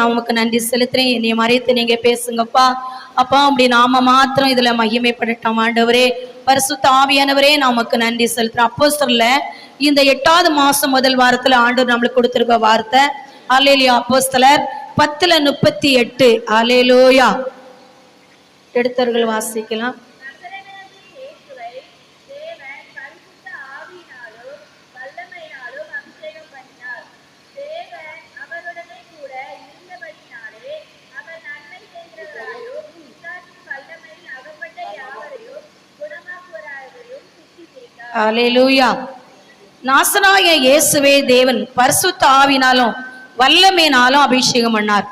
நான் உமக்கு நன்றி செலுத்துறேன். என்னை மறைத்து நீங்க பேசுங்கப்பா. அப்பா அப்படி நாம மாத்திரம் இதுல மகிமைப்படட்டும் ஆண்டவரே. பரிசுத்த ஆவியானவரே நான் உமக்கு நன்றி செலுத்துறேன். அப்போஸ்தலர்ல இந்த 8வது மாசம் முதல் வாரத்துல ஆண்டவர் நம்மளுக்கு கொடுத்திருக்க வார்த்தை அல்லேலூயா. அப்போஸ்தலர் 10:38. அல்லேலூயா. எடுத்தவர்கள் வாசிக்கலாம். அல்லேலூயா. நாசனாகிய இயேசுவே தேவன் பரிசுத்த ஆவினாலும் வல்லமையினாலும் அபிஷேகம் பண்ணார்.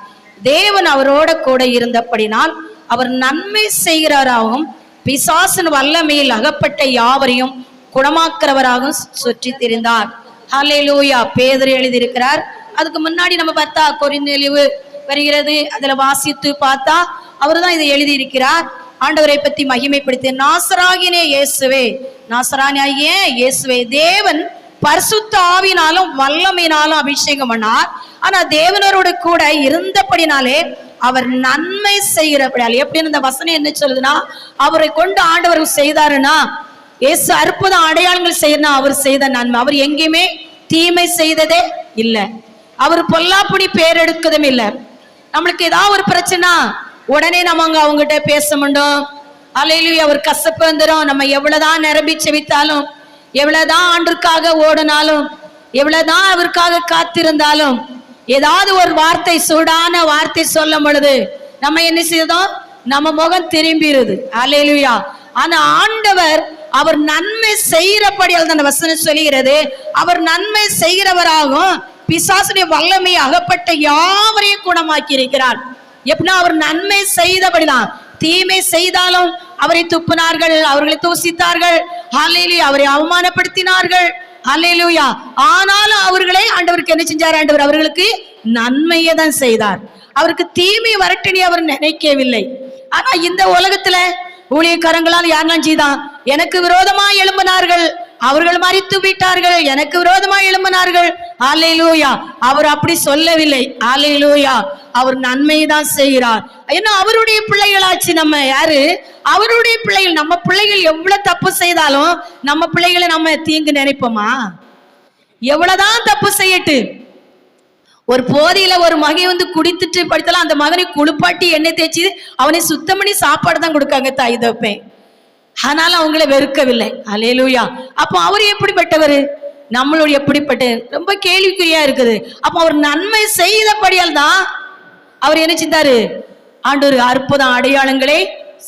தேவன் அவரோட கூட இருந்தபடினால் அவர் நன்மை செய்கிறவராகவும் பிசாசின் வல்லமையில் அகப்பட்ட யாவரையும் குணமாக்குறவராகவும் சுற்றி திரிந்தார். அல்லேலூயா. பேதுரு எழுதியிருக்கிறார். அதுக்கு முன்னாடி நம்ம பார்த்தா கொரிந்தியலிவு வருகிறது, அதுல வாசித்து பார்த்தா அவர் தான் இதை எழுதியிருக்கிறார். ஆண்டவரை பத்தி மகிமைப்படுத்தி நாசராகிய இயேசுவே, நாசராகிய இயேசுவே தேவன் பரிசுத்த ஆவினாலும் வல்லமையினாலும் அபிஷேகம் பண்ணார். ஆனா தேவனரோடு கூட இருந்தபடினாலே அவர் நன்மை செய்கிறபடியால். எப்படின்னு இந்த வசனம் என்ன சொல்லுதுன்னா, அவரை கொண்டு ஆண்டவர் செய்தாருன்னா, இயேசு அற்புத அடையாளங்கள் செய்யறா அவர் செய்த நன்மை. அவர் எங்கேயுமே தீமை செய்ததே இல்லை. அவர் பொல்லாப்புடி பேர் எடுக்கதும் இல்லை. நம்மளுக்கு ஏதாவது ஒரு பிரச்சனை உடனே நம்ம அவங்ககிட்ட பேச மாட்டோம். அல்லேலூயா. அவர் கசப்பு வந்துடும். நம்ம எவ்வளவுதான் நிரம்பி செவித்தாலும், எவ்வளவுதான் ஆண்டுக்காக ஓடினாலும், எவ்வளவுதான் அவருக்காக காத்திருந்தாலும், ஏதாவது ஒரு வார்த்தை சூடான வார்த்தை சொல்லும் பொழுது நம்ம என்ன செய்தோம், நம்ம முகம் திரும்பிடுது. அல்லேலூயா. ஆனா ஆண்டவர் அவர் நன்மை செய்கிறபடியால் தான் வசனம் சொல்லுகிறது, அவர் நன்மை செய்கிறவராகவும் பிசாசுடைய வல்லமை அகப்பட்ட யாவரையும் குணமாக்கி இருக்கிறார். எப்படின்னா அவர் நன்மை செய்தபடிதான். தீமை செய்தாலும் அவரை துப்பினார்கள், அவர்களை தூசித்தார்கள், அல்லேலூயா, அவரை அவமானப்படுத்தினார்கள், அல்லேலூயா. ஆனாலும் அவர்களை ஆண்டவருக்கு என்ன செஞ்சார், ஆண்டவர் அவர்களுக்கு நன்மையை தான் செய்தார். அவருக்கு தீமை வரட்டணி அவர் நினைக்கவில்லை. ஆனா இந்த உலகத்துல ஊழியக்காரங்களால் யாரெல்லாம் செய்தான், எனக்கு விரோதமா எழும்பினார்கள், அவர்கள் மரித்து விட்டார்கள், எனக்கு விரோதமா எழும்பினார்கள். அல்லேலூயா. அவர் அப்படி சொல்லவில்லை. அல்லேலூயா. அவர் நன்மை தான் செய்கிறார். ஏன்னா அவருடைய பிள்ளைகளாச்சு நம்ம. யாரு? அவருடைய பிள்ளைகள். நம்ம பிள்ளைகள் எவ்வளவு தப்பு செய்தாலும் நம்ம பிள்ளைகளை நம்ம தீங்கு நினைப்போமா? எவ்வளவுதான் தப்பு செய்யட்டு, ஒரு போதையில ஒரு மகன் வந்து குடித்துட்டு படுத்தலாம், அந்த மகனை குளிப்பாட்டி எண்ணெய் தேய்ச்சி அவனை சுத்தம் பண்ணி சாப்பாடு தான் கொடுக்காங்க தாய் தப்பேன். ஆனாலும் அவங்கள வெறுக்கவில்லை. அல்லேலூயா. அப்போ அவர் எப்படிப்பட்டவர், நம்மளுடைய எப்படிப்பட்ட, ரொம்ப கேள்விக்குறியா இருக்குது. அப்போ அவர் நன்மை செய்தபடியால் தான் அவர் என்ன செஞ்சாரு, ஆண்டவர் அற்புத அடையாளங்களை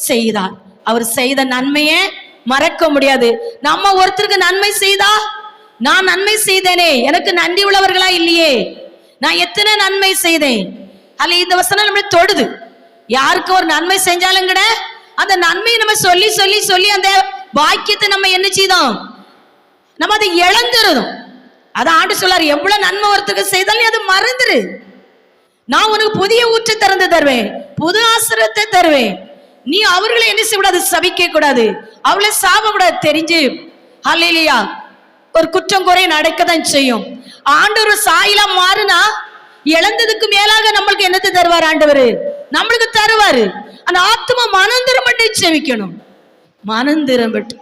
செய்தார். அவர் செய்த நன்மையை மறக்க முடியாது. நம்ம ஒருத்தருக்கு நன்மை செய்தா, நான் நன்மை செய்தேனே, எனக்கு நன்றி உள்ளவர்களா இல்லையே, நான் எத்தனை நன்மை செய்தேன். அல்ல இந்த வசனம் நம்மளை தொடுது. யாருக்கு ஒரு நன்மை செஞ்சாலும் கூட அந்த நன்மையை நம்ம சொல்லி சொல்லி சொல்லி அந்த பாக்கியத்தை நம்ம என்ன செய்தோம், நம்ம அதை இழந்துருதோம். அதான் ஆண்டு சொல்லாரு, எவ்வளவு நன்மை ஒருத்தருக்கு செய்தாலும் அது மறந்துரு. நான் உனக்கு புதிய ஊற்றை திறந்து தருவேன், புது ஆசிரியத்தை தருவேன். நீ அவர்களை என்ன செய்யக்கூடாது, சபிக்க கூடாது, அவளை சாபக்கூடாது. தெரிஞ்சு அல்லேலூயா ஒரு குற்றம் குறை நடக்கதான் செய்யும். ஆண்டவர் சாயிலா மாறுனா இழந்ததுக்கு மேலாக நம்மளுக்கு என்னத்தை தருவார், ஆண்டவர் நம்மளுக்கு தருவாரு. அந்த ஆத்மா மனம் திரும்பட்டு செவிக்கணும், மனம் திரும்பட்டு.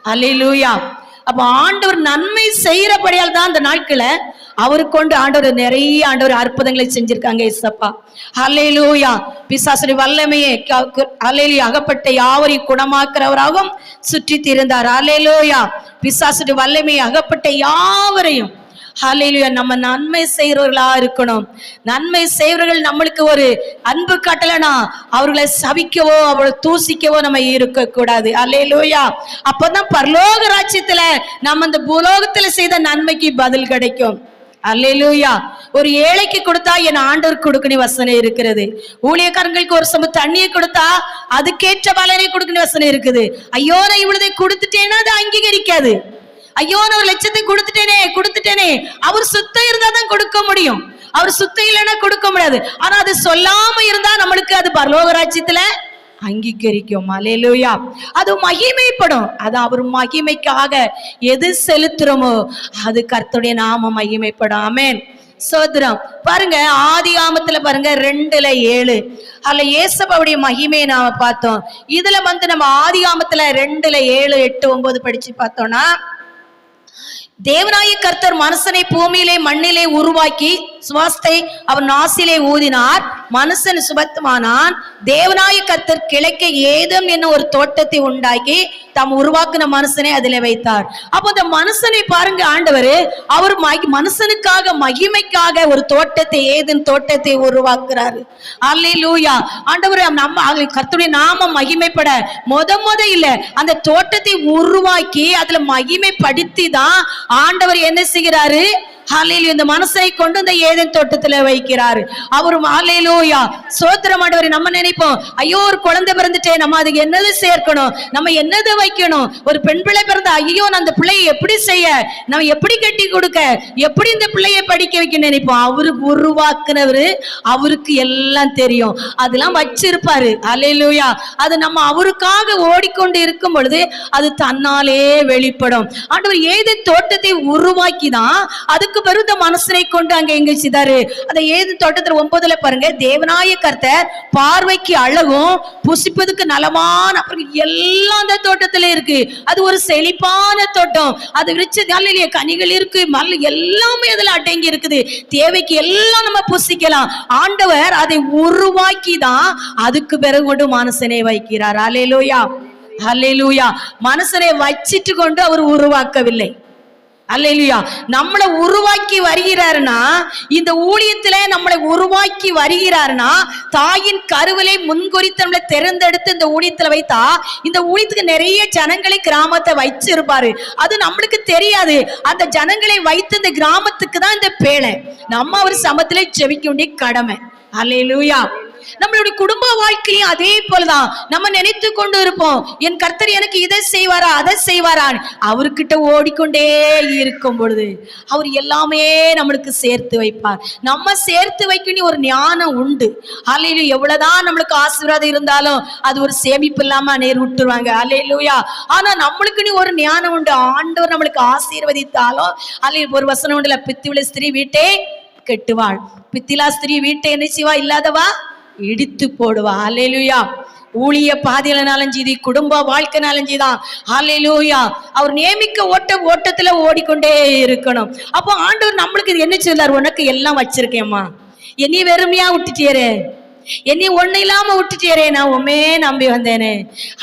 அல்லேலூயா. அப்ப ஆண்டவர் நன்மை செய்யறபடியால் தான் அந்த நாட்களை அவரு கொண்டு ஆண்டவர் நிறைய ஆண்டவர் அற்புதங்களை செஞ்சிருக்காங்க. இயேசப்பா அல்லேலூயா. பிசாசுடைய வல்லமையே அல்லேலூயா அகப்பட்ட யாவரையும் குணமாக்குறவராகவும் சுற்றி திரிந்தார். அல்லேலூயா. பிசாசுடைய வல்லமையை அகப்பட்ட யாவரையும். ஹல்லேலூயா. நம்ம நன்மை செய்கிறவர்களா இருக்கணும். நன்மை செய்கிறவர்கள் நம்மளுக்கு ஒரு அன்பு காட்டலனா அவர்களை சபிக்கவோ அவளை தூசிக்கவோ நம்ம இருக்க கூடாது. ஹல்லேலூயா. அப்பதான் பரலோக ராஜ்யத்துல நம்ம இந்த பூலோகத்துல செய்த நன்மைக்கு பதில் கிடைக்கும். அல்லேலூயா. ஒரு ஏழைக்கு கொடுத்தா என் ஆண்டவர் கொடுக்கணும் வசனம் இருக்கிறது. ஊழியக்காரங்களுக்கு ஒரு சம தண்ணியை கொடுத்தா அதுக்கேற்ற பலனை கொடுக்கணும் வசனம் இருக்குது. ஐயோ நான் இவ்வளதை கொடுத்துட்டேன்னா அது அங்கீகரிக்காது. ஐயோ நான் 1 லட்சத்தை கொடுத்துட்டேனே. அவர் சுத்தம் இருந்தா தான் கொடுக்க முடியும், அவர் சுத்தம் இல்லைன்னா கொடுக்க முடியாது. ஆனா அது சொல்லாம இருந்தா நம்மளுக்கு அது பரலோக ராஜ்யத்துல அங்கீகரிக்கும். அல்லேலூயா. அது மகிமைப்படும். அது அவர் மகிமைக்காக எது செலுத்துறோமோ அது கர்த்தருடைய நாம மகிமைப்படும். ஆமென். சோதரம் பாருங்க, ஆதியாமத்துல பாருங்க 2:7 அதுல ஏசப்பாவுடைய மகிமையை நாம பார்த்தோம். இதுல நம்ம ஆதியாமத்துல 2:7, 8, 9 படிச்சு பார்த்தோம்னா, தேவனாய கர்த்தர் மனுஷனை பூமியிலே மண்ணிலே உருவாக்கி சுவாசத்தை அவன் நாசிலே ஊதினார், மனுஷன் சுபத்துமானான். தேவனாய கர்த்தர் கிழக்க ஏதம் என்ன ஒரு தோட்டத்தை உண்டாக்கி தாம் உருவாக்குன மனுஷனை அதிலே வைத்தார். அப்போ அந்த மனுஷனை பாருங்க, ஆண்டவர் அவர் மனுஷனுக்காக மகிமைக்காக ஒரு தோட்டத்தை, ஏதன் தோட்டத்தை உருவாக்குறாரு. அல்லேலூயா. ஆண்டவர் நம்ம கர்த்தருடைய நாம மகிமைப்பட முத இல்ல, அந்த தோட்டத்தை உருவாக்கி அதுல மகிமைப்படுத்தி தான் ஆண்டவர் என்ன செய்கிறாரு? ஹல்லேலூயா. இந்த மனசை கொண்டு இந்த ஏதேன் தோட்டத்துல வைக்கிறாரு அவர். ஹல்லேலூயா. சோத்திரம் ஆண்டவரே. நம்ம நினைப்போம், ஐயோ ஒரு குழந்தை பிறந்துட்டே, நம்ம அதுக்கு என்னது சேர்க்கணும், நம்ம என்னது வைக்கணும், ஒரு பெண் பிள்ளை பிறந்த, ஐயோ நான் அந்த பிள்ளையை எப்படி செய்ய, நம்ம எப்படி கட்டி கொடுக்க, எப்படி இந்த பிள்ளையை படிக்க வைக்க நினைப்போம். அவருக்கு உருவாக்குனவரு, அவருக்கு எல்லாம் தெரியும், அதெல்லாம் வச்சிருப்பாரு. ஹல்லேலூயா. அது நம்ம அவருக்காக ஓடிக்கொண்டு இருக்கும் பொழுது அது தன்னாலே வெளிப்படும். ஆண்டவர் ஏதேன் தோட்டத்தை உருவாக்கிதான் அதுக்கு பெருத்த மனுஷனை கொண்டு அங்க எங்க செய்தாரு. அந்த ஏதேன் தோட்டத்துல 9 பாருங்க, தேவனாய கர்த்தர் பார்வைக்கு அழகும் புசிப்பதுக்கு நலமான, அப்புறம் எல்லாம் அந்த தோட்டத்துல இருக்கு. அது ஒரு செழிப்பான தோட்டம், அது விரிச்ச கனிகள் இருக்கு, எல்லாமே அதுல அடங்கி இருக்குது, தேவைக்கு எல்லாம் நம்ம புசிக்கலாம். ஆண்டவர் அதை உருவாக்கி தான் அதுக்கு பிறகு கொண்டு மனுஷனை வைக்கிறார். அல்லேலூயா, அல்லேலூயா. மனுஷனை வச்சிட்டு கொண்டு அவர் உருவாக்கவில்லை. அல்லேலூயா. நம்மளை உருவாக்கி வருகிறாருன்னா, இந்த ஊழியத்திலே நம்மளை உருவாக்கி வருகிறாருன்னா, தாயின் கருவிலை முன்குறித்து நம்மளை தேர்ந்தெடுத்து இந்த ஊழியத்துல வைத்தா, இந்த ஊழியத்துக்கு நிறைய ஜனங்களை கிராமத்தை வச்சிருப்பாரு. அது நம்மளுக்கு தெரியாது. அந்த ஜனங்களை வைத்து இந்த கிராமத்துக்கு தான் இந்த பேழை. நம்ம அவர் சமத்திலே ஜெபிக்க வேண்டிய கடமை. அல்லேலூயா. நம்மளுடைய குடும்ப வாழ்க்கையும் அதே போலதான். நம்ம நினைத்து கொண்டு இருப்போம், என் கர்த்தர் எனக்கு இதை செய்வாரா அதை செய்வாரா. அவர்கிட்ட ஓடிக்கொண்டே இருக்கும் பொழுது அவர் எல்லாமே நம்மளுக்கு சேர்த்து வைப்பார். நம்ம சேர்த்து வைக்கணும் ஒரு ஞானம் உண்டு. அல்லேலூயா. எவ்வளவுதான் நம்மளுக்கு ஆசீர்வாதம் இருந்தாலும் அது ஒரு சேமிப்பு இல்லாம நேர் விட்டுருவாங்க. அல்லேலூயா. ஆனா நம்மளுக்குன்னு ஒரு ஞானம் உண்டு. ஆண்டவர் நம்மளுக்கு ஆசீர்வதித்தாலும் அல்ல ஒரு வசனம் உண்டுல, பித்தியுள்ள ஸ்திரீ வீட்டை கெட்டுவாள், பித்திலா ஸ்திரீ வீட்டை என்ன செய்வா, இல்லாதவா இடித்து போடுவா. அல்லேலூயா. ஊழிய பாதையிலனாலும் செய்தி, குடும்ப வாழ்க்கைனாலும் செய்தான். அல்லேலூயா. அவர் நியமிக்க ஓட்டத்துல ஓடிக்கொண்டே இருக்கணும். அப்போ ஆண்டவர் நம்மளுக்கு என்ன சொல்லார், உனக்கு எல்லாம் வச்சிருக்கேம்மா, என்னை வெறுமையா விட்டுட்டேரே, என்னை ஒண்ணு இல்லாம விட்டுட்டேரே, நான் உண்மே நம்பி வந்தேனே,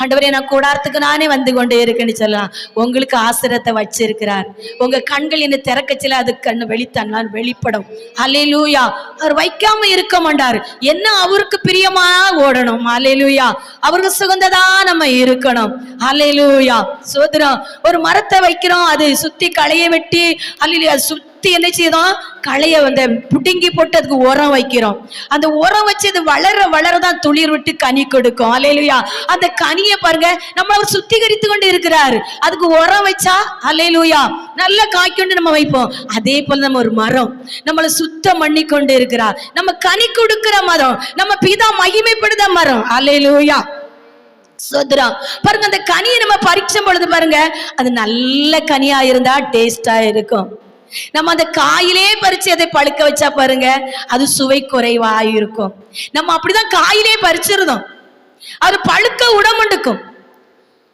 ஆண்டவரே நான் கூடாரத்துக்கு நானே வந்து கொண்டே இருக்கேன்னு சொல்லலாம். உங்களுக்கு ஆசிரத்தை வச்சிருக்கிறார். உங்க கண்கள் என்ன திறக்கச்சில அது கண்ணு வெளித்தான் வெளிப்படும். அல்லேலூயா. அவர் வைக்காம இருக்க மாட்டார். என்ன அவருக்கு பிரியமா ஓடணும். அல்லேலூயா. அவருக்கு சுகந்ததா நம்ம இருக்கணும். அல்லேலூயா. சோதரம். ஒரு மரத்தை வைக்கிறோம், அது சுத்தி களைய வெட்டி, அல்லேலூயா, சுத்தி என்ன செய்தோம், களைய வந்து புடுங்கி போட்டு அதுக்கு உரம் வைக்கிறோம். அந்த உரம் வச்சு அது வளரதான் துளிர் விட்டு கனி கொடுக்கும். அல்லேலூயா. அந்த கனியை பாருங்க, நம்ம அவர் சுத்திகரித்து கொண்டு இருக்கிறார். அதுக்கு உரம் வச்சா அல்லேலூயா நல்லா காய்க்கொண்டு நம்ம வைப்போம். அதே போல நம்ம ஒரு மரம் நம்மளை சுத்தம் பண்ணி கொண்டு இருக்கிறார். நம்ம கனி கொடுக்கிற மரம், நம்ம பிதா மகிமைப்படுத மரம். அல்லேலூயா. சோதரா பாருங்க, அந்த கனியை நம்ம பறிக்கும் பொழுது பாருங்க, அது நல்ல கனியா இருந்தா டேஸ்டா இருக்கும். நம்ம அந்த காயிலே பறிச்சு அதை பழுக்க வச்சா பாருங்க, அது சுவை குறைவா இருக்கும். நம்ம அப்படிதான் காயிலே பறிச்சிருந்தோம், அது பழுக்க உடம்புக்கும்.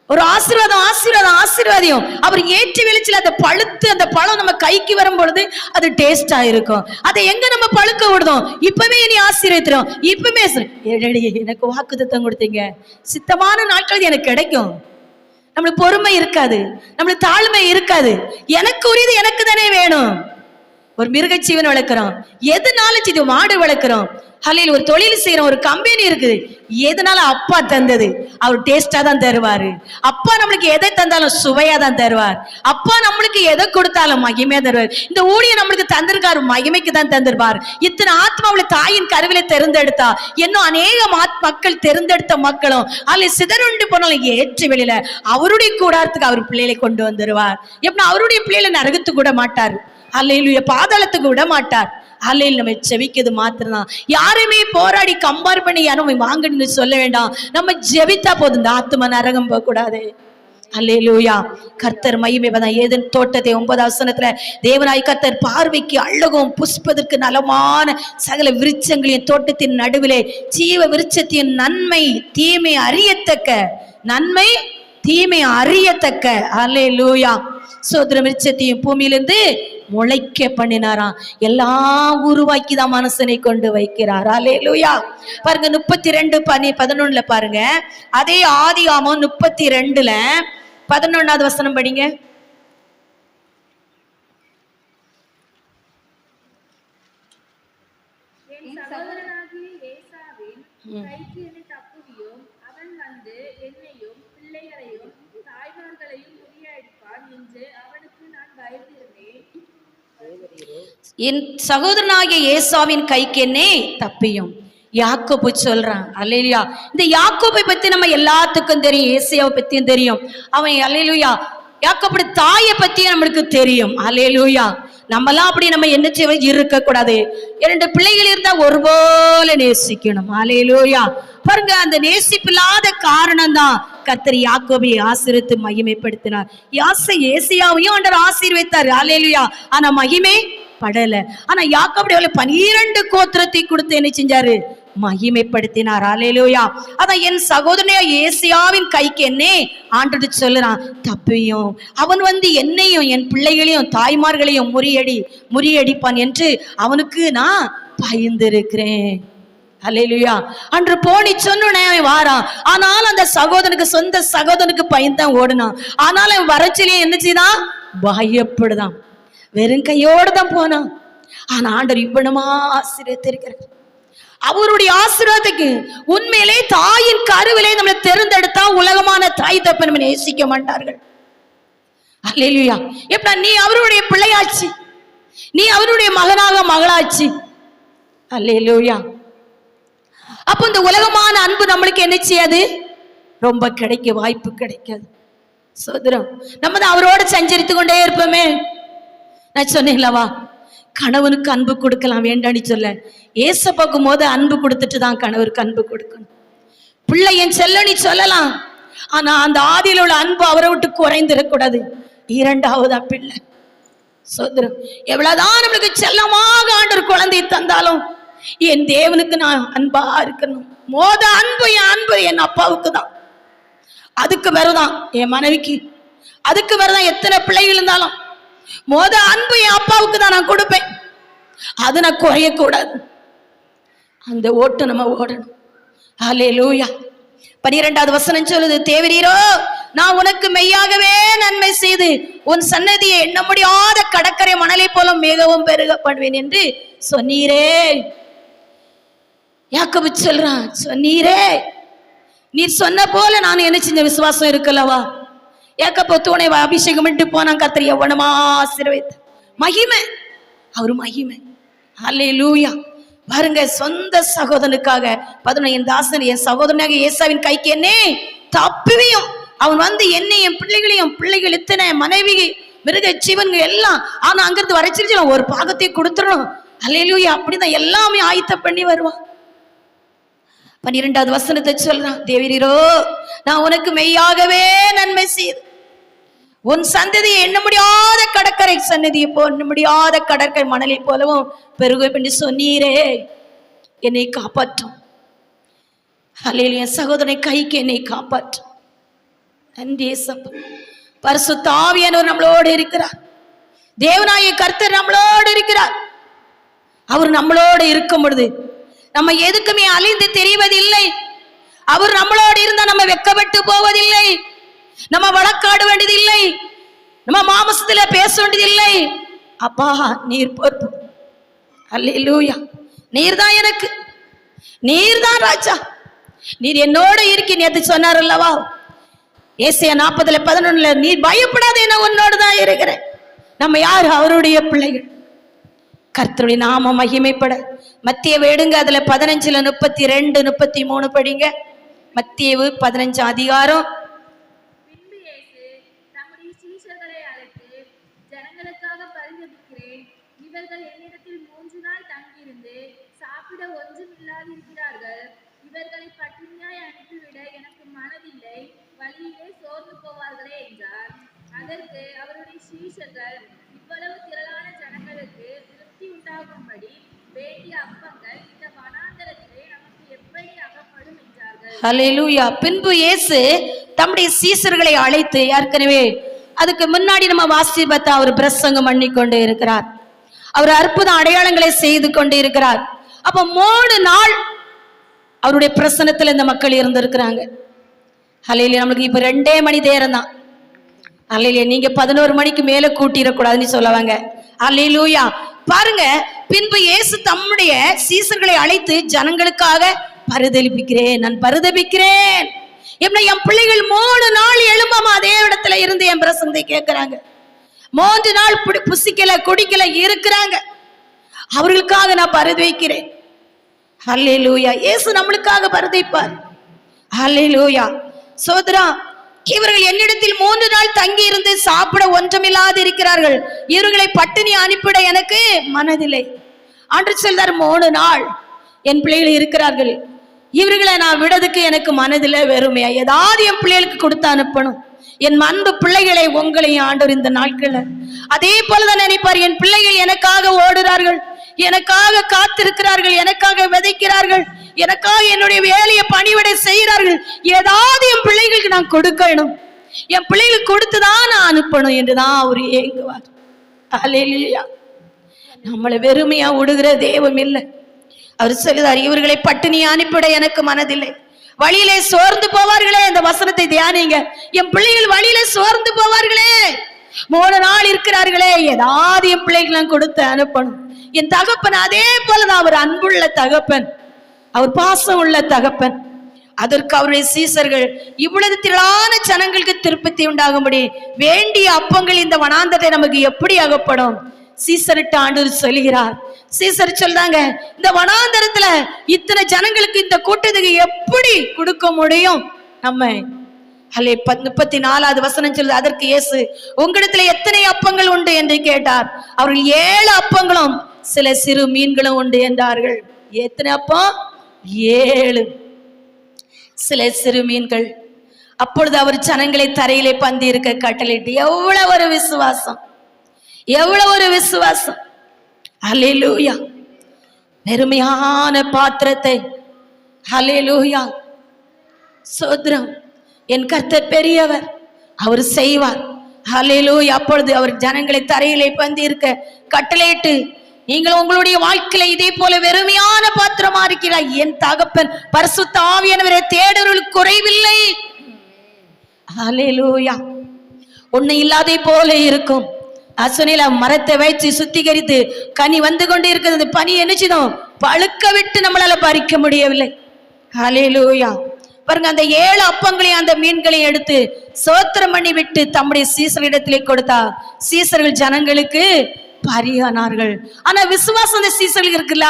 ஒரு ஆசீர்வாதம் ஆசீர்வாதம் ஆசீர்வாதியம் அவர் ஏற்றி வெளிச்சல அந்த பழுத்து அந்த பழம் நம்ம கைக்கு வரும் பொழுது அது டேஸ்டா இருக்கும். அதை எங்க நம்ம பழுக்க விடுதோம், இப்பவே இனி ஆசீர்வதிக்கிறோம், இப்பவே எனக்கு வாக்குத்தத்தம் கொடுத்தீங்க, சித்தமான நாட்கள் எனக்கு கிடைக்கும். நம்மளுக்கு பொறுமை இருக்காது, நம்மளுக்கு தாழ்மை இருக்காது. எனக்கு உரியது எனக்கு தானே வேணும். ஒரு மிருகச்சீவன் வளர்க்கிறோம், எதுனாலும் இது மாடு வளர்க்கிறோம், அல்ல ஒரு தொழில் செய்யறோம், ஒரு கம்பெனி இருக்குது, எதனால அப்பா தந்தது, அவர் டேஸ்டா தான் தருவாரு. அப்பா நம்மளுக்கு எதை தந்தாலும் சுவையா தான் தருவார். அப்பா நம்மளுக்கு எதை கொடுத்தாலும் மகிமையா தருவார். இந்த ஊழியம் நம்மளுக்கு தந்திருக்காரு, மகிமைக்கு தான் தந்திருப்பார். இத்தனை ஆத்மாவில தாயின் கருவில தேர்ந்தெடுத்தா, இன்னும் அநேக மக்கள் தேர்ந்தெடுத்த மக்களும் அல்ல சிதறுண்டு போனாலும் ஏற்று வெளியில அவருடைய கூடாரத்துக்கு அவர் பிள்ளைகளை கொண்டு வந்துருவார். எப்படி அவருடைய பிள்ளைகளை நரகத்துக்கு விட மாட்டார். அல்லேலூயா. பாதாளத்துக்கு விட மாட்டார். அல்லேலூயா. நம்ம செவிக்கிறது மாத்திரம்தான். யாருமே போராடி கம்பேர் பண்ணி யாரும் வாங்கணும்னு சொல்ல வேண்டாம். நம்ம ஜெபித்தா போதும், இந்த ஆத்மா நரகம் போக கூடாது. அல்லேலூயா. கர்த்தர் மகிமைப்பதான். ஏதேன் தோட்டத்தை 9 வசனத்துல தேவனாய் கர்த்தர் பார்வைக்கு அழகும் புஷ்பதற்கு நலமான சகல விருட்சங்களின் தோட்டத்தின் நடுவிலே ஜீவ விருட்சத்தின் நன்மை தீமை அறியத்தக்க நன்மை தீமை அறியத்தக்க அல்லேலூயா சோதர விருட்சத்தையும் பூமியிலிருந்து முளைக்க பண்ணினாராம். எல்லாம் உருவாக்கிதான் மனுஷனை கொண்டு வைக்கிறார். அல்லேலூயா. பாருங்க 32:11 பாருங்க. அதே ஆதியாகமம் 32:11 வசனம் படிங்க. என் சகோதரனாகிய ஏசாவின் கைக்கு என்னே தப்பியும். யாக்கோபு சொல்றான். அல்லேலூயா. இந்த யாக்கோபை பத்தி நம்ம எல்லாத்துக்கும் தெரியும், ஏசாவை பத்தியும் தெரியும். அவன் அல்லேலூயா யாக்கோபுடைய தாயை பத்தியும் நம்மளுக்கு தெரியும். அல்லேலூயா. நம்மலாம் அப்படி நம்ம என்ன செய்ய இருக்க கூடாது. 2 பிள்ளைகள் இருந்தா ஒருபோல நேசிக்கணும். அல்லேலூயா. பாருங்க, அந்த நேசிப்பில்லாத காரணம் தான் கர்த்தர் யாக்கோபை ஆசீர்வதித்து மகிமைப்படுத்தினார். ஏசாவையும் ஆண்டவர் ஆசீர்வதித்தார். அல்லேலூயா. ஆனா மகிமை படல. ஆனா யாக்கோபுடைய 12 கோத்திரத்தை கொடுத்து என்ன செஞ்சாரு? மகிமைப்படுத்தினார். அல்லேலூயா. அதான் என் சகோதரனே ஏசாவின் கைக்கு என்னே ஆண்டவர் சொல்லுறான் தப்பியும். அவன் என்னையும் என் பிள்ளைகளையும் தாய்மார்களையும் முறியடிப்பான் என்று அவனுக்கு நான் பயந்திருக்கிறேன். அல்லேலூயா. அன்று போனி சொன்னே வாரான். ஆனால் அந்த சகோதரனுக்கு சொந்த சகோதரனுக்கு பயந்தான் ஓடுனான். ஆனால் அவன் வரச்சிலே என்ன செய்தான்? பயப்படுதான். வெறும் கையோடு தான் போனான். ஆனா ஆண்டவர் இவ்வளமா ஆசீர்வதித்திருக்கிறார். அவருடைய ஆசீர்வாதத்துக்கு உண்மையிலே தாயின் கருவிலே நம்மளை தேர்ந்தெடுத்தா உலகமான தாய் தப்ப நம்ம நேசிக்க மாட்டார்கள். அல்லேலூயா. எப்ப நீ அவருடைய பிள்ளையாச்சு, நீ அவருடைய மகனாக மகளாச்சு. அல்லேலூயா. அப்ப இந்த உலகமான அன்பு நம்மளுக்கு என்ன செய்யாது? ரொம்ப கிடைக்க வாய்ப்பு கிடைக்காது. சோதரம் நம்ம தான் அவரோட சஞ்சரித்து கொண்டே இருப்போமே. நான் சொன்னேன்லவா, கணவனுக்கு அன்பு கொடுக்கலாம் வேண்டான்னு சொல்ல, ஏசப்பாக்கும் போது அன்பு கொடுத்துட்டு தான் கணவருக்கு அன்பு கொடுக்கணும். பிள்ளை என் செல்லனி சொல்லலாம், ஆனா அந்த ஆதியில் உள்ள அன்பு அவரை விட்டு குறைந்திடக்கூடாது. 2வது பிள்ளை. சோதரம் எவ்வளவுதான் நம்மளுக்கு செல்லமாக ஆண்டவர் குழந்தை தந்தாலும் என் தேவனுக்கு நான் அன்பா இருக்கணும். அன்பு என் அப்பாவுக்கு தான். அதுக்கு மேலதான் என் மனைவிக்கு, அதுக்கு மேலதான் எத்தனை பிள்ளைகள் இருந்தாலும் அன்பு என் அப்பாவுக்கு தான் நான் கொடுப்பேன். அது நான் குறையக்கூடாது. அந்த ஓட்டு நம்ம ஓடணும். அல்லேலூயா. 12வது வசனம் சொல்லுது, தேவரீரோ நான் உனக்கு மெய்யாகவே நன்மை செய்து உன் சன்னதியை எண்ண முடியாத கடற்கரை மணலை போல மிகவும் பெருக பண்ணுவேன் என்று சொன்னீரே. யாக்கோபு சொல்றான், சொன்னீரே, நீர் சொன்ன போல நான் என்ன செஞ்ச விசுவாசம் இருக்கல்லவா. யாக்கோபு தூணை அபிஷேகம் பண்ணிட்டு போனான். கர்த்தர் எவ்வளமா ஆசீர்வதித்தார். மகிமை, அவரு மகிமை. அல்லேலூயா. பாருங்க, சொந்த சகோதரனுக்காக 11 என் தாசன் என் சகோதரனாக ஏசாவின் கைக்கு என்னே தப்பியும். அவன் என்னை என் பிள்ளைகள் இத்தனை மனைவி மிருக ஜீவன்கள் எல்லாம், ஆனா அங்கிருந்து வரைச்சிருச்சு ஒரு பாகத்தை கொடுத்துடணும். அல்லேலூயா. அப்படிதான் எல்லாமே ஆயத்த பண்ணி வருவான். 12வது வசனத்தை சொல்றான், தேவரீரோ நான் உனக்கு மெய்யாகவே நன்மை செய்து உன் சந்ததியை எண்ண முடியாத கடற்கரை சன்னதியை எண்ண முடியாத கடற்கரை மணலை போலவும் பெருகு பண்ணி சொன்னீரே, என்னை காப்பாற்றும். அல்லேலூயா. சகோதரனை கைக்கு என்னை காப்பாற்றும். நன்றி ஏசப்பா. பரிசுத்த ஆவியானவர் நம்மளோடு இருக்கிறார். தேவனாகிய கர்த்தர் நம்மளோடு இருக்கிறார். அவர் நம்மளோடு இருக்கும் பொழுது நம்ம எதுக்குமே அழிந்து தெரிவதில்லை. அவர் நம்மளோடு இருந்தா நம்ம வெட்கப்பட்டு போவதில்லை. நம்ம வழக்காட வேண்டியதில்லை. நம்ம மாமசத்துல பேச வேண்டியதில்லை. அப்பா நீர் பொறுப்பு. அல்லேலூயா. நீர் தான் எனக்கு, நீர் தான் ராஜா, நீர் என்னோட இருக்கி. நேத்து சொன்னார் அல்லவா ஏசாயா 40:11, நீர் பயப்படாத, நான் உன்னோடு தான் இருக்கிறேன். நம்ம யாரு? அவருடைய பிள்ளைகள். கர்த்தருடைய நாம மகிமைப்பட. மத்தேயு வேடுங்க, அதுல 15:32 33 படிங்க. மத்தேயு 15 அதிகாரம். இவர்கள் என்னிடத்தில் 3 நாள் தங்கியிருந்து சாப்பிட ஒன்றும் இல்லாதிருக்கிறார்கள். இவர்களை பட்டினியாய் அனுப்பிவிட எனக்கு மனதில்லை. வழியிலே சோர்ந்து போவார்களே என்றார். அதற்கு அவருடைய சீஷர்கள், இவ்வளவு திரளான ஜனங்களுக்கு திருப்தி உண்டாகும்படி வேண்டிய அப்பங்கள் இந்த வனாந்தரத்திலே நமக்கு எப்படி அகப்படும் என்றார்கள். ஹல்லேலூயா. பின்பு இயேசு தம்முடைய சீசர்களை அழைத்து, ஏற்கனவே அதுக்கு முன்னாடி நம்ம வாசிப்பத்த அவர் பிரசங்கம் பண்ணி கொண்டு இருக்கிறார், அவர் அற்புத அடையாளங்களை செய்து கொண்டு இருக்கிறார். அப்ப 3 நாள் அவருடைய பிரசனத்துல இந்த மக்கள் இருந்திருக்கிறாங்க. ஹல்லேலூயா. நம்மளுக்கு இப்ப 2 மணி நேரம் தான். ஹல்லேலூயா. நீங்க 11 மணிக்கு மேல கூட்டிடக்கூடாதுன்னு சொல்லுவாங்க. ஹல்லேலூயா. பாருங்க, பின்பு இயேசு தம்முடைய சீசர்களை அழைத்து ஜனங்களுக்காக பரிதபிக்கிறேன், நான் பரிதபிக்கிறேன். என் பிள்ளைகள் 3 நாள் எழும்பாம அதே இடத்துல இருந்து என் பிரசங்கத்தை கேட்கிறாங்க. 3 நாள் புசிக்கல குடிக்கல இருக்கிறாங்க. அவர்களுக்காக நான் பரிதபிக்கிறேன். ஹல்லேலூயா. இயேசு நம்மளுக்காக பரிதபிப்பார். ஹல்லேலூயா. சோதரா, இவர்கள் என்னிடத்தில் 3 நாள் தங்கி இருந்து சாப்பிட ஒன்றுமில்லாது இருக்கிறார்கள், இவர்களை பட்டினி அனுப்பிட எனக்கு மனதில்லை. ஆண்டவர் சொல்றார், 3 நாள் என் பிள்ளைகள் இருக்கிறார்கள், இவர்களை நான் விடதுக்கு எனக்கு மனதில்லை. வெறுமையா ஏதாவது என் பிள்ளைகளுக்கு கொடுத்து அனுப்பணும். என் அன்பு பிள்ளைகளை உங்களையும் ஆண்டவர் இந்த நாட்கள் அதே போலதான் நினைப்பார். என் பிள்ளைகள் எனக்காக ஓடுறார்கள், எனக்காக காத்திருக்கிறார்கள், எனக்காக விதைக்கிறார்கள், எனக்காக என்னுடைய வேலையை பணிவிடை செய்கிறார்கள். ஏதாவது என் பிள்ளைகளுக்கு நான் கொடுக்கணும், என் பிள்ளைகளுக்கு கொடுத்துதான் நான் அனுப்பணும் என்றுதான் அவர் ஏங்குவார். ஹல்லேலூயா. நம்மளை வெறுமையா விடுகிற தெய்வம் இல்லை. அவர் சொல்லுதார், இவர்களை பட்டினி அனுப்பிட எனக்கு மனதில்லை. வழியிலே சோர்ந்து போவார்களே, இந்த வசனத்தை தியானிங்க. என் பிள்ளைகள் வழியில சோர்ந்து போவார்களே, 3 நாள் இருக்கிறார்களே, ஏதாவது என் பிள்ளைகள் நான் கொடுத்து அனுப்பணும். என் தகப்பன் அதே போலதான், அவர் அன்புள்ள தகப்பன், அவர் பாசம் உள்ள தகப்பன். அதற்கு அவருடைய சீசர்கள் இவ்வளவு திரளான ஜனங்களுக்கு திருப்பதி உண்டாகும்படி வேண்டிய அப்பங்கள் இந்த வனாந்தரத்தை நமக்கு எப்படி அகப்படும்? சீசரிட்ட ஆண்டவர் சொல்கிறார். சீசர் சொல்றாங்க, இந்த வனாந்தரத்துல இத்தனை ஜனங்களுக்கு இந்த கூட்டத்துக்கு எப்படி கொடுக்க முடியும் நம்ம? 34வது வசனம் சொல்லுது, அதற்கு இயேசு, உங்களிடத்துல எத்தனை அப்பங்கள் உண்டு என்று கேட்டார். அவர்கள் 7 அப்பங்களும் சில சிறு மீன்களும் உண்டு என்றார்கள். எத்தனை அப்பம்? 7, சில சிறு மீன்கள். அப்பொழுது அவர் ஜனங்களை தரையிலே பந்தி இருக்க கட்டளையிட்டு, எவ்வளவு ஒரு விசுவாசம், எவ்வளவு ஒரு விசுவாசம். ஹல்லேலூயா. பெருமையான பாத்திரத்தை, ஹல்லேலூயா, சோத்ரம், என் கர்த்தர் பெரியவர், அவர் செய்வார். ஹல்லேலூயா. அப்பொழுது அவர் ஜனங்களை தரையிலே பந்தி இருக்க கட்டளையிட்டு, நீங்கள் உங்களுடைய வாழ்க்கையில இதே போல வெறுமையான பாத்திரமா இருக்கிறார், என் தகப்பன் பரிசுத்த ஆவியானவரை தேடுவர்களுக்கு குறைவில்லை. ஹல்லேலூயா. ஒண்ணு இல்லாதே போல இருக்கும். அசுனில மரத்தை வைத்து சுத்திகரித்து கனி வந்து கொண்டு இருக்கிறது, பனி என்னச்சிடும் பழுக்க விட்டு நம்மளால பறிக்க முடியவில்லை. ஹல்லேலூயா. பாருங்க, அந்த 7 அப்பங்களையும் அந்த மீன்களையும் எடுத்து சோத்திரம் பண்ணி விட்டு தம்முடைய சீசர்களிடத்திலே கொடுத்தா, சீசர்கள் ஜனங்களுக்கு பரியானார்கள். ஆனா விசுவாசம் அந்த சீசர்களுக்கு இருக்குல்ல,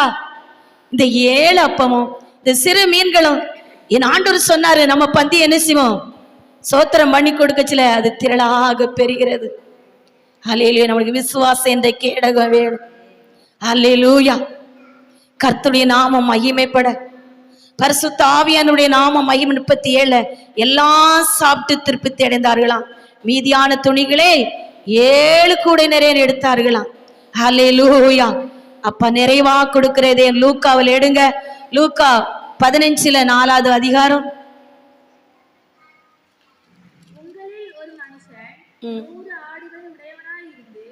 இந்த 7 அப்பமும் இந்த சிறு மீன்களும் என் ஆண்டவர் சொன்னாரு, நம்ம பந்தி என்ன செய்வோம்? சோத்திரம் பண்ணி கொடுக்கச்சில அது திரளாக பெறுகிறது. ஹல்லேலூயா. நம்மளுக்கு விசுவாசம் என்ற கேடகம் வேணும். ஹல்லேலூயா. கர்த்தருடைய நாமம் மகிமைப்பட, பரிசுத்த ஆவியானுடைய நாமம் மகிமை. 37 எல்லாம் சாப்பிட்டு திருப்தி அடைந்தார்களாம். மீதியான துணிகளே 7 கூடை நிறைய எடுத்தார்களாம். ஹல்லேலூயா. அப்ப நிறைவா கொடுக்கிறதே. லூக்காவில் எடுங்க, லூக்கா 15 4வது அதிகாரம். உங்களில் ஒரு மனுஷன் 100 ஆடுகள் உடையவனாய் இருந்து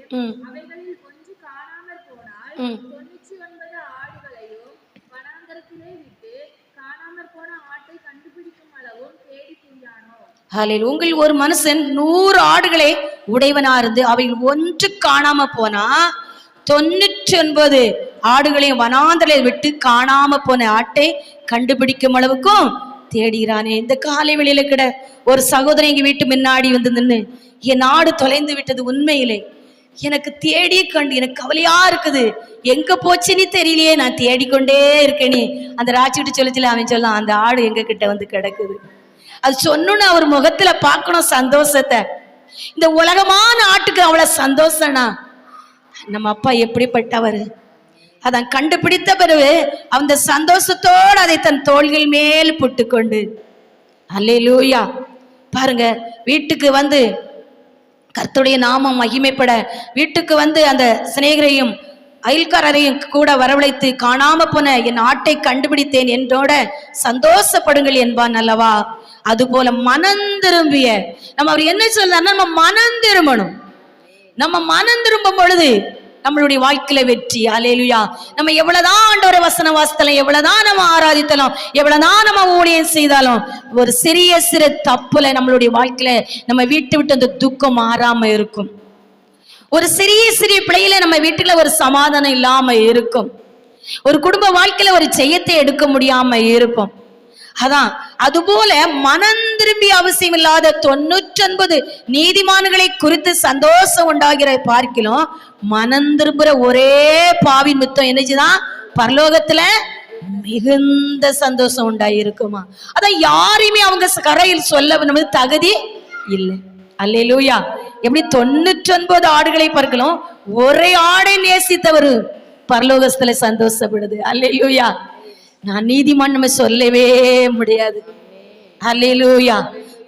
அவைகளில் ஒன்று காணாமற் போனால் 99 ஆடுகளையும் வனாந்தரத்திலே விட்டு காணாமற் போன ஆட்டை கண்டுபிடிக்கும் அளவும் தேடி திரியானோ? ஹல்லேலூயா. உங்களில் ஒரு மனுஷன் 100 ஆடுகளை உடையவனா இருந்து அவைகள் ஒன்று காணாம போனா 99 ஆடுகளையும் வனாந்தரத்தை விட்டு காணாம போன ஆட்டை கண்டுபிடிக்கும் அளவுக்கும் தேடுகிறானே. இந்த காலை வெளியில கிட ஒரு சகோதரி எங்க வீட்டு முன்னாடி வந்து நின்று, என் ஆடு தொலைந்து விட்டது, உண்மையிலே எனக்கு தேடி கண்டு எனக்கு கவலையா இருக்குது, எங்க போச்சுன்னு தெரியலையே, நான் தேடிக்கொண்டே இருக்கேனே. அந்த ராஜிக்கிட்ட சொல்லிச்சுல, அவன் சொல்லலாம், அந்த ஆடு எங்க கிட்ட வந்து கிடக்குது. அது சொன்னு அவர் முகத்துல பார்க்கணும் சந்தோஷத்தை. இந்த உலகமான ஆட்டுக்கு அவ்வளவு சந்தோஷம்னா, நம்ம அப்பா எப்படிப்பட்டவர், அதான் கண்டுபிடித்த பிறகு அந்த சந்தோஷத்தோடு அதை தன் தோள்கள் மேல் புட்டுக்கொண்டு, அல்லேலூயா, பாருங்க, வீட்டுக்கு வந்து கர்த்தருடைய நாமம் மகிமைப்பட வீட்டுக்கு வந்து அந்த சிநேகரையும் அயல்காரரையும் கூட வரவழைத்து, காணாம போன என் ஆட்டை கண்டுபிடித்தேன் என்றோட சந்தோஷப்படுங்கள் என்பான் அல்லவா. அதுபோல மனம் திரும்பிய அவர் என்ன சொல்றாருன்னா, நம்ம மனம் திரும்பணும். நம்ம மனம் திரும்பும் பொழுது நம்மளுடைய வாழ்க்கையில வெற்றி. அல்லேலூயா. நம்ம எவ்வளவுதான் ஆண்டவரை வசனம் வாசித்தாலும், எவ்வளவுதான் நம்ம ஆராதித்தாலும், எவ்வளவுதான் நம்ம ஊழியம் செய்தாலும், ஒரு சிறிய சிறு தப்புல நம்மளுடைய வாழ்க்கையில நம்ம வீட்டை விட்டு அந்த துக்கம் மாறாம இருக்கும். ஒரு சிறிய சிறிய பிள்ளையில நம்ம வீட்டுல ஒரு சமாதானம் இல்லாம இருக்கும். ஒரு குடும்ப வாழ்க்கையில ஒரு ஜெயத்தை எடுக்க முடியாம இருப்போம். அதான் அதுபோல மனம் திரும்பி அவசியம் இல்லாத 99 நீதிமான்களை குறித்து சந்தோஷம் உண்டாகிற பார்க்கலாம், மனம் திரும்புற ஒரே பாவி மித்தம் என்னச்சுதான் பரலோகத்துல மிகுந்த சந்தோஷம் உண்டாயிருக்குமா. அதான் யாரையுமே அவங்க கரையில் சொல்ல நமக்கு தகுதி இல்லை. அல்லேலூயா. எப்படி 99 ஆடுகளை பார்க்கலாம், ஒரே ஆடை நேசித்தவர் பரலோகத்துல சந்தோஷப்படுது. அல்லேலூயா. நான் நீதிமான் நம்ம சொல்லவே முடியாது. அல்லேலூயா.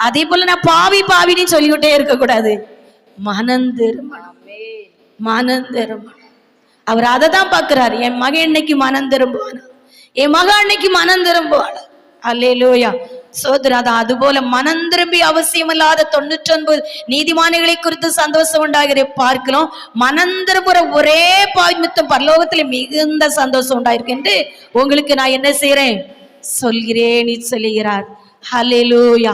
அதே போல நான் பாவி பாவின்னு சொல்லிக்கிட்டே இருக்க கூடாது. மனம் திரும்பணும், மனம் திரும்பணும். அவர் அதை தான் பார்க்கிறார். என் மகன் இன்னைக்கு மனம் திரும்புவானா, என் மகன் இன்னைக்கு மனம் திரும்புவானா. அல்லேலூயா. சோதராதா. அதுபோல மனம் திரும்பி அவசியம் இல்லாத 99 நீதிமானிகளை குறித்து சந்தோஷம் உண்டாகிற பார்க்கிறோம். மனம் திரும்புற ஒரே பாய்மித்தம் பரலோகத்துல மிகுந்த சந்தோஷம் உண்டாயிருக்கு என்று உங்களுக்கு நான் என்ன செய்யறேன் சொல்கிறேன் சொல்லுகிறார். ஹல்லேலூயா.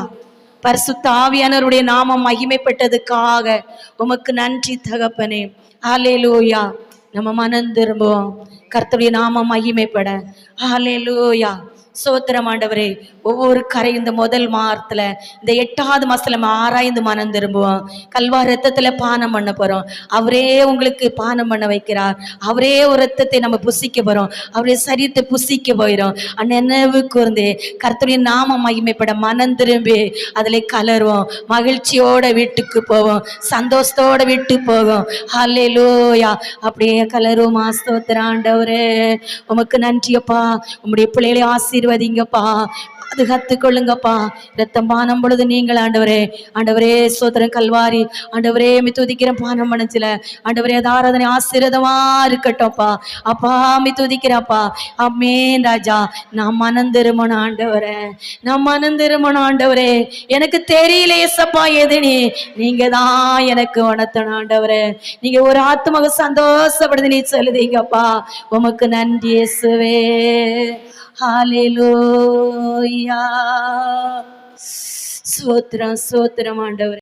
பரிசுத்த ஆவியானவருடைய நாமம் மகிமைப்பட்டதுக்காக உமக்கு நன்றி தகப்பனே. ஹல்லேலூயா. நம்ம மனம் திரும்புவோம், கர்த்தருடைய நாமம் மகிமைப்பட. ஹல்லேலூயா. சோத்திரம் ஆண்டவரே. ஒவ்வொரு கரை இந்த முதல் மாதத்துல இந்த 8வது மாசத்துல நம்ம ஆராய்ந்து மனம் திரும்புவோம். கல்வா ரத்தத்துல பானம் பண்ண போறோம். அவரே உங்களுக்கு பானம் பண்ண வைக்கிறார். அவரே ஒரு ரத்தத்தை நம்ம புசிக்க போறோம். அவருடைய சரீரத்தை புசிக்க போயிடும். நினைவு கூர்ந்து கர்த்தருடைய நாமம் மகிமைப்பட மனம் திரும்பி அதுல கலருவோம். மகிழ்ச்சியோட வீட்டுக்கு போவோம், சந்தோஷத்தோட வீட்டுக்கு போவோம். ஹல்லேலூயா. அப்படியே கலருவோம். ஸ்தோத்திரம் ஆண்டவரே. உமக்கு நன்றியப்பா. உம்முடைய பிள்ளைகளை ஆசீர்வதிங்கப்பா, பாதுகாத்து கொள்ளுங்கப்பா. ரத்தம் பானம் பொழுது நீங்கள் ஆண்டவரே, ஆண்டவரே சோதரன் கல்வாரி ஆண்டவரே மித்துதிக்கிற பானம் மனச்சுல ஆண்டவரே ஆராதனை ஆசீர்வாதமா இருக்கட்டும்ப்பா. அப்பா மித்துதிக்கிறப்பா. அம்மேன் ராஜா. நான் மனம் திரும்பணும் ஆண்டவரே, நான் மனம் திரும்பணும் ஆண்டவரே. எனக்கு தெரியல ஏசப்பா எது நீங்க தான் எனக்கு உணர்த்தணும் ஆண்டவரே. நீங்க ஒரு ஆத்மாக சந்தோஷப்படுது நீ சொல்லுதீங்கப்பா. உமக்கு நன்றி இயேசுவே. ஹல்லேலூயா. ஸ்தோத்திரம் ஸ்தோத்திரம் ஆண்டவரே.